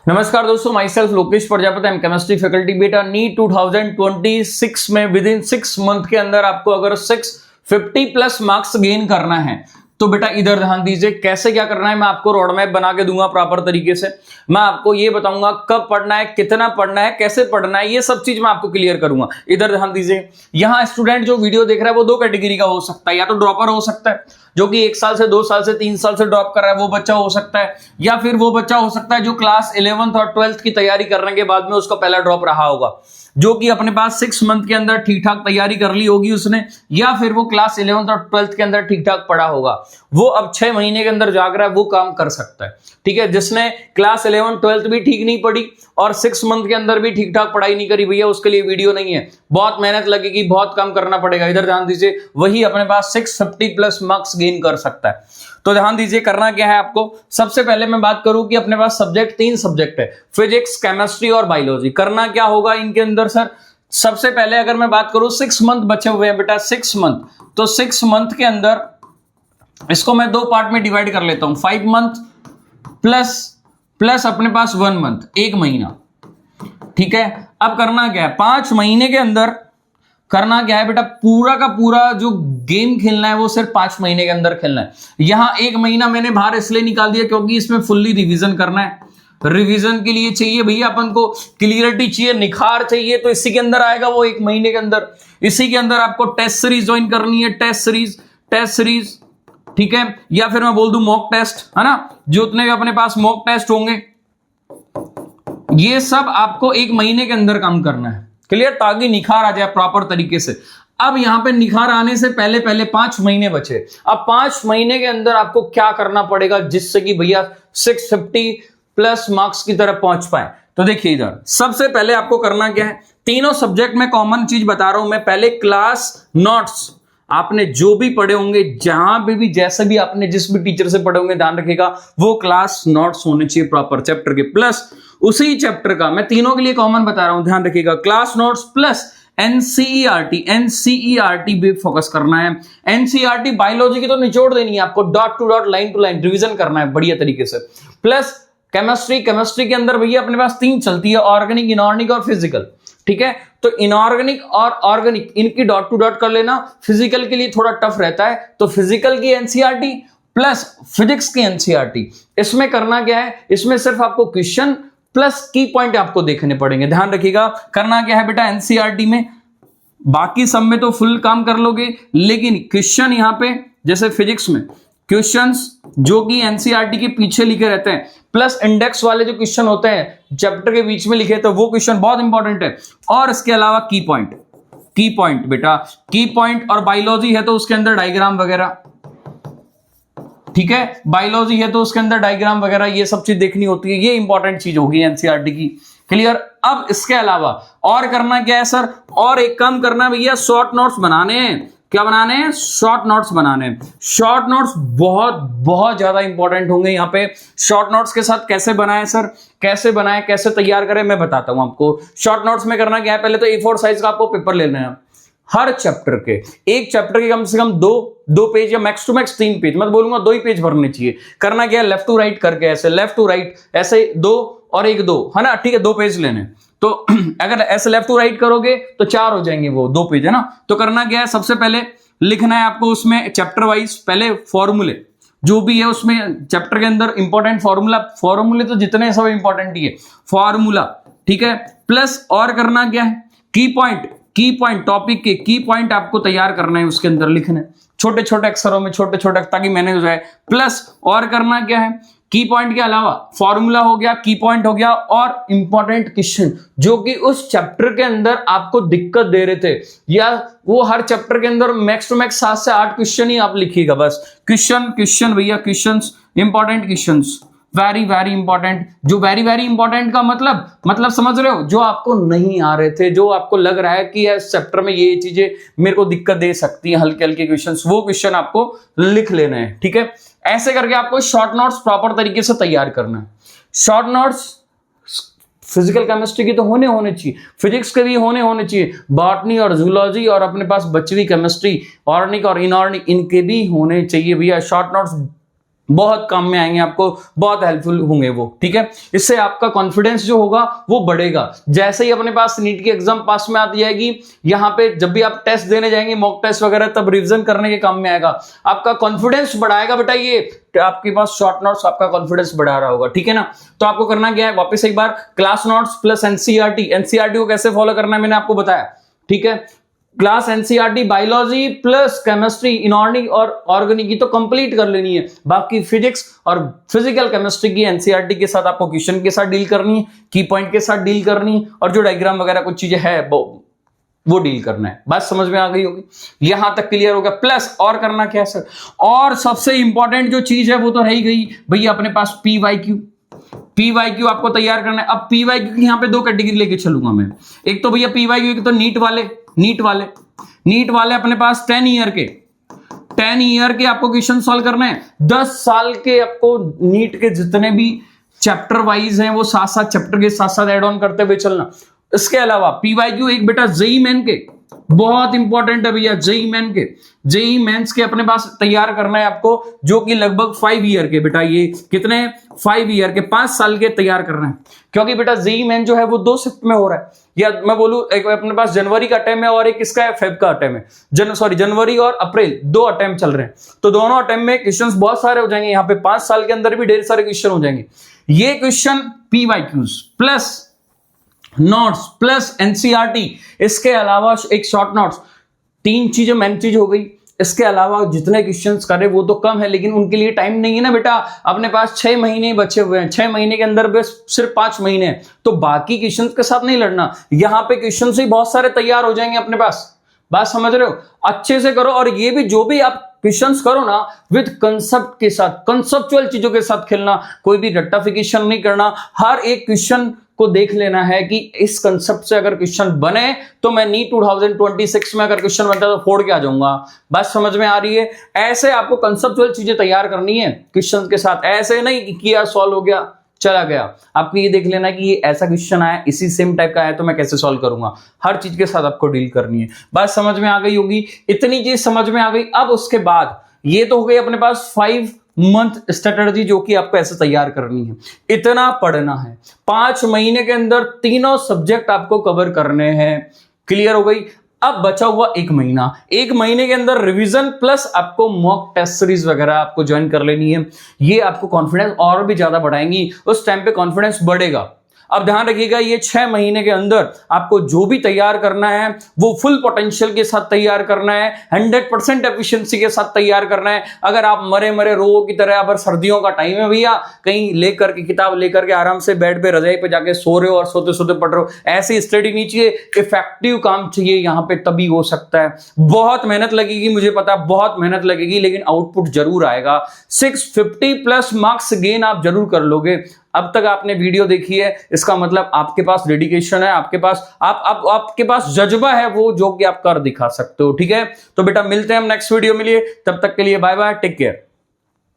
नमस्कार दोस्तों, myself Lokesh Prajapati, M chemistry faculty. बेटा नीट 2026 में विद इन 6 मंथ के अंदर आपको अगर 650 प्लस मार्क्स गेन करना है तो बेटा इधर ध्यान दीजिए। कैसे क्या करना है मैं आपको रोड मैप बना के दूंगा प्रॉपर तरीके से। मैं आपको ये बताऊंगा कब पढ़ना है, कितना पढ़ना है, कैसे पढ़ना है, ये सब चीज मैं आपको क्लियर करूंगा। इधर ध्यान दीजिए। यहाँ स्टूडेंट जो वीडियो देख रहा है वो दो कैटेगरी का हो सकता है। या तो ड्रॉपर हो सकता है जो कि 1 साल से 2 साल से 3 साल से ड्रॉप कर रहा है, वो बच्चा हो सकता है। या फिर वो बच्चा हो सकता है जो क्लास 11th और 12th की तैयारी करने के बाद में उसका पहला ड्रॉप रहा होगा, जो कि अपने पास 6 मंथ के अंदर ठीक ठाक तैयारी कर ली होगी उसने, या फिर वो क्लास 11th और 12th के अंदर ठीक ठाक पढ़ा होगा। वो अब 6 महीने के अंदर जाग रहा है, वो काम कर सकता है। ठीक है, जिसने क्लास 11th 12th भी ठीक नहीं पढ़ी और 6 मंथ के अंदर भी ठीक ठाक पढ़ाई नहीं करी, भैया उसके लिए वीडियो नहीं है। बहुत मेहनत लगेगी, बहुत काम करना पड़ेगा। इधर ध्यान दीजिए, वही अपने पास 650 प्लस मार्क्स गेन कर सकता है। तो ध्यान दीजिए, करना क्या है आपको। सबसे पहले मैं बात करूं कि अपने पास सब्जेक्ट 3 सब्जेक्ट है, फिजिक्स, केमिस्ट्री और बायोलॉजी। करना क्या होगा इनके अंदर सर? सबसे पहले अगर मैं बात करूं 6 मंथ बचे हुए हैं बेटा, 6 मंथ, तो 6 मंथ के अंदर इसको मैं 2 पार्ट में डिवाइड कर लेता हूं। 5 मंथ प्लस अपने पास 1 मंथ, 1 महीना। ठीक है, अब करना क्या है, 5 महीने के अंदर करना क्या है बेटा, पूरा का पूरा जो गेम खेलना है वो सिर्फ 5 महीने के अंदर खेलना है। यहां 1 महीना मैंने बाहर इसलिए निकाल दिया क्योंकि इसमें फुल्ली रिवीजन करना है। रिवीजन के लिए चाहिए भैया अपन को क्लियरिटी चाहिए, निखार चाहिए, तो इसी के अंदर आएगा वो 1 महीने के अंदर। इसी के अंदर आपको टेस्ट सीरीज ज्वाइन करनी है, टेस्ट सीरीज। ठीक है, या फिर मैं बोल दूं मॉक टेस्ट, है ना, जो उतने अपने पास मॉक टेस्ट होंगे ये सब आपको 1 महीने के अंदर काम करना है। क्लियर, ताकि निखार आ जाए प्रॉपर तरीके से। अब यहां पे निखार आने से पहले 5 महीने बचे। अब 5 महीने के अंदर आपको क्या करना पड़ेगा जिससे कि भैया 650 प्लस मार्क्स की तरफ पहुंच पाए। तो देखिए इधर सबसे पहले आपको करना क्या है, तीनों सब्जेक्ट में कॉमन चीज बता रहा हूं मैं। पहले क्लास नोट्स आपने जो भी पढ़े होंगे, जहां पे भी जैसे भी आपने जिस भी टीचर से पढ़े होंगे, ध्यान रखिएगा वो क्लास नोट्स होने चाहिए प्रॉपर चैप्टर के। प्लस उसी चैप्टर का मैं तीनों के लिए कॉमन बता रहा हूं, ध्यान रखिएगा, क्लास नोट्स प्लस एनसीईआरटी भी फोकस करना है। एनसीईआरटी बायोलॉजी की तो निचोड़ देनी है आपको, dot to dot, line to line revision करना है बढ़िया तरीके से। प्लस केमिस्ट्री के अंदर भैया अपने पास 3 चलती है, ऑर्गेनिक, इनऑर्गेनिक और फिजिकल। ठीक है, तो इनऑर्गेनिक और ऑर्गेनिक इनकी डॉट टू डॉट कर लेना। फिजिकल के लिए थोड़ा टफ रहता है, तो फिजिकल की एनसीईआरटी प्लस फिजिक्स की एनसीईआरटी। इसमें करना क्या है, इसमें सिर्फ आपको क्वेश्चन प्लस की पॉइंट आपको देखने पड़ेंगे। ध्यान रखिएगा, करना क्या है बेटा एनसीईआरटी में, बाकी सब में तो फुल काम कर लोगे, लेकिन क्वेश्चन यहां पे जैसे फिजिक्स में क्वेश्चंस जो कि एनसीईआरटी के पीछे लिखे रहते हैं, प्लस इंडेक्स वाले जो क्वेश्चन होते हैं चैप्टर के बीच में लिखे, तो वो क्वेश्चन बहुत इंपॉर्टेंट है। और इसके अलावा की पॉइंट बेटा, की पॉइंट। और बायोलॉजी है तो उसके अंदर डायग्राम वगैरह। ठीक है, बायोलॉजी है तो उसके अंदर डायग्राम वगैरह ये सब चीज देखनी होती है, ये इंपॉर्टेंट चीज होगी एनसीईआरटी की। क्लियर। अब इसके अलावा और करना क्या है सर, और एक काम करना है भैया, शॉर्ट नोट्स बनाने हैं। क्या बनाने हैं? शॉर्ट नोट्स बनाने हैं। शॉर्ट नोट्स बहुत बहुत ज्यादा इंपॉर्टेंट होंगे यहाँ पे। शॉर्ट नोट्स के साथ कैसे बनाएं सर, कैसे बनाएं, कैसे तैयार करें, मैं बताता हूं आपको। शॉर्ट नोट्स में करना क्या है, पहले तो A4 साइज का आपको पेपर लेना है। हर चैप्टर के, एक चैप्टर के कम से कम 2 पेज या मैक्स टू मैक्स 3 पेज, मैं बोलूंगा 2 ही पेज भरने चाहिए। करना क्या है, लेफ्ट टू राइट करके ऐसे, लेफ्ट टू राइट ऐसे 2 और 1 2, है ना। ठीक है, 2 पेज लेने। तो अगर ऐसे लेफ्ट टू राइट करोगे तो 4 हो जाएंगे, वो 2 पेज, है ना। तो करना क्या है, सबसे पहले लिखना है आपको उसमें चैप्टर वाइज पहले फॉर्मूले जो भी है उसमें चैप्टर के अंदर इंपॉर्टेंट फॉर्मूले तो जितने सब इंपॉर्टेंट ही है फॉर्मूला। ठीक है, प्लस और करना क्या है, की पॉइंट टॉपिक के की पॉइंट आपको तैयार करना है, उसके अंदर लिखना है छोटे छोटे अक्षरों में, छोटे ताकि मैनेज हो जाए। प्लस और करना क्या है, की पॉइंट के अलावा फॉर्मूला हो गया, की पॉइंट हो गया, और इंपॉर्टेंट क्वेश्चन जो कि उस चैप्टर के अंदर आपको दिक्कत दे रहे थे, या वो हर चैप्टर के अंदर मैक्स टू मैक्स 7 से 8 क्वेश्चन ही आप लिखिएगा बस। क्वेश्चन भैया, questions, important questions, very important. जो वेरी इंपॉर्टेंट का मतलब समझ रहे हो, जो आपको नहीं आ रहे थे, जो आपको लग रहा है कि इस चैप्टर में ये चीजें मेरे को दिक्कत दे सकती है, हल्के क्वेश्चंस, वो क्वेश्चन आपको लिख लेना है। ठीक है, ऐसे करके आपको शॉर्ट नोट्स प्रॉपर तरीके से तैयार करना है। शॉर्ट नोट्स फिजिकल केमिस्ट्री की तो होने चाहिए, फिजिक्स के भी होने चाहिए, बॉटनी और जूलॉजी और अपने पास बची हुई केमिस्ट्री, ऑर्गेनिक और इनऑर्गेनिक, इनके भी होने चाहिए भैया शॉर्ट नोट्स। बहुत काम में आएंगे, आपको बहुत हेल्पफुल होंगे वो, ठीक है। इससे आपका कॉन्फिडेंस जो होगा वो बढ़ेगा। जैसे ही अपने पास नीट की एग्जाम पास में आती जाएगी, यहां पे जब भी आप टेस्ट देने जाएंगे, मॉक टेस्ट वगैरह, तब रिवीजन करने के काम में आएगा, आपका कॉन्फिडेंस बढ़ाएगा बेटा। ये आपके पास शॉर्ट नोट्स आपका कॉन्फिडेंस बढ़ा रहा होगा, ठीक है ना। तो आपको करना क्या है, वापस एक बार class notes plus NCERT. NCERT को कैसे फॉलो करना है मैंने आपको बताया, ठीक है। Class NCERT biology plus chemistry, inorganic और ऑर्गेनिक की तो कंप्लीट कर लेनी है। बाकी फिजिक्स और फिजिकल केमिस्ट्री की एनसीईआरटी के साथ आपको क्वेश्चन के साथ डील करनी है, की पॉइंट के साथ डील करनी है, और जो डायग्राम वगैरह कुछ चीजें है वो डील करना है। बात समझ में आ गई होगी, यहां तक क्लियर हो गया। प्लस और करना क्या है सर, और सबसे इंपॉर्टेंट जो चीज है वो तो रह ही गई भैया, अपने पास पीवाईक्यू आपको तैयार करना है। अब पीवाईक्यू की यहां पे दो कैटेगरी लेके चलूंगा मैं। एक तो भैया पीवाईक्यू, एक तो नीट वाले अपने पास 10 ईयर के आपको क्वेश्चन सॉल्व करने हैं। 10 साल के आपको नीट के जितने भी चैप्टर वाइज हैं वो साथ साथ चैप्टर के साथ साथ एड ऑन करते हुए चलना। इसके अलावा पीवाईक्यू एक बेटा जेईई मेन के, बहुत इंपॉर्टेंट है भैया, जेईई मेंस के अपने पास तैयार करना है आपको, जो कि लगभग 5 ईयर के बेटा, ये कितने 5 ईयर के 5 साल के तैयार करना है। क्योंकि बेटा जेईई मेन जो है वो 2 शिफ्ट में हो रहा है, या मैं बोलूं एक अपने पास जनवरी का अटेम्प्ट है और एक किसका है, फेब का अटेम्प्ट है। जनवरी और अप्रैल 2 अटेम्प्ट चल रहे हैं, तो दोनों अटेम्प्ट में क्वेश्चंस बहुत सारे हो जाएंगे। यहाँ पे 5 साल के अंदर भी ढेर सारे क्वेश्चन हो जाएंगे। ये question PYQs plus notes plus NCERT, इसके अलावा एक शॉर्ट नोट्स, 3 चीजें मेन चीज हो गई। इसके अलावा जितने क्वेश्चंस करे वो तो कम है, लेकिन उनके लिए टाइम नहीं है ना बेटा। अपने पास 6 महीने बचे हुए हैं, 6 महीने के अंदर बस सिर्फ 5 महीने हैं, तो बाकी क्वेश्चंस के साथ नहीं लड़ना। यहां पे क्वेश्चंस ही बहुत सारे तैयार हो जाएंगे अपने पास। बात समझ रहे हो, अच्छे से करो। और ये भी जो भी आप क्वेश्चंस करो ना, विद कंसेप्ट के साथ, कंसेप्चुअल चीजों के साथ खेलना, कोई भी रट्टाफिकेशन नहीं करना। हर एक क्वेश्चन को देख लेना है कि इस कंसेप्ट से अगर क्वेश्चन बने तो मैं नीट 2026 में अगर क्वेश्चन बनता है तो फोड़ के आ जाऊंगा। बात समझ में आ रही है। ऐसे आपको कंसेप्चुअल चीजें तैयार करनी है क्वेश्चन के साथ, ऐसे नहीं किया सॉल्व हो गया चला गया। आपको ये देख लेना कि ये ऐसा क्वेश्चन आया, इसी सेम टाइप का आया, तो मैं कैसे सॉल्व करूंगा। हर चीज के साथ आपको डील करनी है। बात समझ में आ गई होगी, इतनी चीज समझ में आ गई। अब उसके बाद ये तो हो गई अपने पास 5 मंथ स्ट्रेटजी, जो कि आपको ऐसे तैयार करनी है। इतना पढ़ना है, 5 महीने के अंदर तीनों सब्जेक्ट आपको कवर करने हैं। क्लियर हो गई। अब बचा हुआ 1 महीना, 1 महीने के अंदर रिवीजन प्लस आपको मॉक टेस्ट सीरीज वगैरह आपको ज्वाइन कर लेनी है। ये आपको कॉन्फिडेंस और भी ज्यादा बढ़ाएंगी, उस टाइम पे कॉन्फिडेंस बढ़ेगा। अब ध्यान रखिएगा, ये 6 महीने के अंदर आपको जो भी तैयार करना है वो फुल पोटेंशियल के साथ तैयार करना है, 100% एफिशिएंसी के साथ तैयार करना है। अगर आप मरे रोगों की तरह, अगर सर्दियों का टाइम है भैया, कहीं लेकर के किताब लेकर के आराम से बेड पे रजाई पे जाके सो रहे हो और सोते सोते पढ़ रहे हो, ऐसी स्टडी नहीं चाहिए। इफेक्टिव काम चाहिए यहाँ पे, तभी हो सकता है। बहुत मेहनत लगेगी, मुझे पता बहुत मेहनत लगेगी, लेकिन आउटपुट जरूर आएगा। 650 प्लस मार्क्स गेन आप जरूर कर लोगे। अब तक आपने वीडियो देखी है, इसका मतलब आपके पास डेडिकेशन है, आपके पास आपके पास जज्बा है, वो जो कि आप कर दिखा सकते हो। ठीक है, तो बेटा मिलते हैं हम नेक्स्ट वीडियो में लिए, तब तक के लिए बाय बाय, टेक केयर।